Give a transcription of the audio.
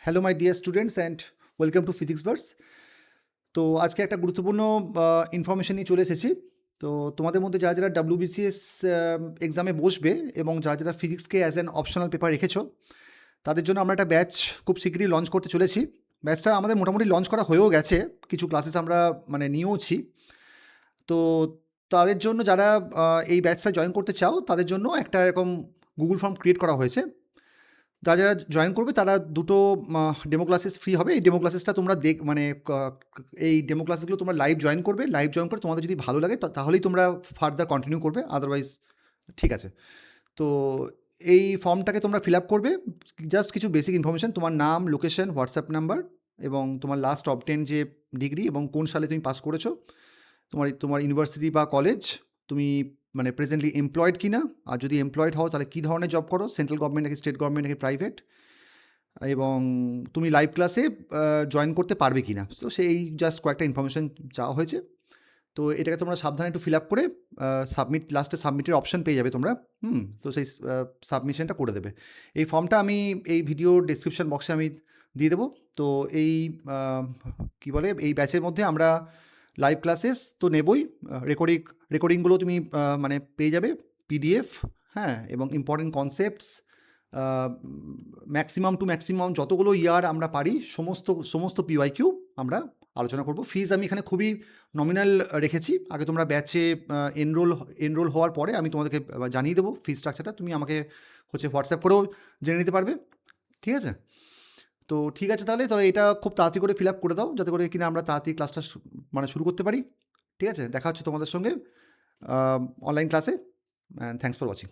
Hello my dear students and welcome to physics verse. তো আজকে একটা গুরুত্বপূর্ণ ইনফরমেশন নিয়ে চলে এসেছি। তো তোমাদের মধ্যে যারা যারা ডাব্লিউবিসিএস এক্সামে বসবে এবং যারা যারা ফিজিক্সকে অ্যাজ অ্যান অপশনাল পেপার রেখেছো, তাদের জন্য আমরা একটা ব্যাচ খুব শীঘ্রই লঞ্চ করতে চলেছি। ব্যাচটা আমাদের মোটামুটি লঞ্চ করা হয়েও গেছে, কিছু ক্লাসেস আমরা নিয়েওছি। তো তাদের জন্য যারা এই ব্যাচটা জয়েন করতে চাও, তাদের জন্য একটা এরকম গুগল ফর্ম ক্রিয়েট করা হয়েছে। যারা যারা জয়েন করবে তারা দুটো ডেমো ক্লাসেস ফ্রি হবে। এই ডেমো ক্লাসেসটা তোমরা এই ডেমো ক্লাসেসগুলো তোমরা লাইভ জয়েন করবে। লাইভ জয়েন করে তোমাদের যদি ভালো লাগে তাহলেই তোমরা ফার্দার কন্টিনিউ করবে, আদারওয়াইজ ঠিক আছে। তো এই ফর্মটাকে তোমরা ফিল আপ করবে। জাস্ট কিছু বেসিক ইনফরমেশান, তোমার নাম, লোকেশন, হোয়াটসঅ্যাপ নাম্বার এবং তোমার লাস্ট অবটেন যে ডিগ্রি এবং কোন সালে তুমি পাস করেছো, তোমার ইউনিভার্সিটি বা কলেজ, তুমি প্রেজেন্টলি এমপ্লয়েড কি না, আর যদি এমপ্লয়েড হও তাহলে কী ধরনের জব করো, সেন্ট্রাল গভর্নমেন্ট নাকি স্টেট গভর্নমেন্ট নাকি প্রাইভেট, এবং তুমি লাইভ ক্লাসে জয়েন করতে পারবে কি না। তো সেই জাস্ট কয়েকটা ইনফরমেশান চাওয়া হয়েছে। তো এটাকে তোমরা সাবধানে একটু ফিল আপ করে লাস্টে সাবমিটের অপশান পেয়ে যাবে তোমরা। তো সেই সাবমিশনটা করে দেবে। এই ফর্মটা আমি এই ভিডিও ডেসক্রিপশন বক্সে আমি দিয়ে দেবো। তো এই কী বলে, এই ব্যাচের মধ্যে আমরা লাইভ ক্লাসেস তো নেবই, রেকর্ডিংগুলো তুমি পেয়ে যাবে পিডিএফ, হ্যাঁ, এবং important concepts, maximum to maximum যতগুলো ইয়ার আমরা পারি সমস্ত পিওয়াইকিউ আমরা আলোচনা করব। ফিজ আমি এখানে খুবই নমিনাল রেখেছি। আগে তোমরা ব্যাচে এনরোল হওয়ার পরে আমি তোমাদেরকে জানিয়ে দেবো ফিজ স্ট্রাকচারটা, তুমি আমাকে হোয়াটসঅ্যাপ করেও জেনে নিতে পারবে, ঠিক আছে? তো ঠিক আছে, তাহলে এটা খুব তাড়াতাড়ি করে ফিল আপ করে দাও, যাতে করে কিনা আমরা তাড়াতাড়ি ক্লাসটা শুরু করতে পারি। ঠিক আছে, দেখা হচ্ছে তোমাদের সঙ্গে অনলাইন ক্লাসে। And thanks for watching.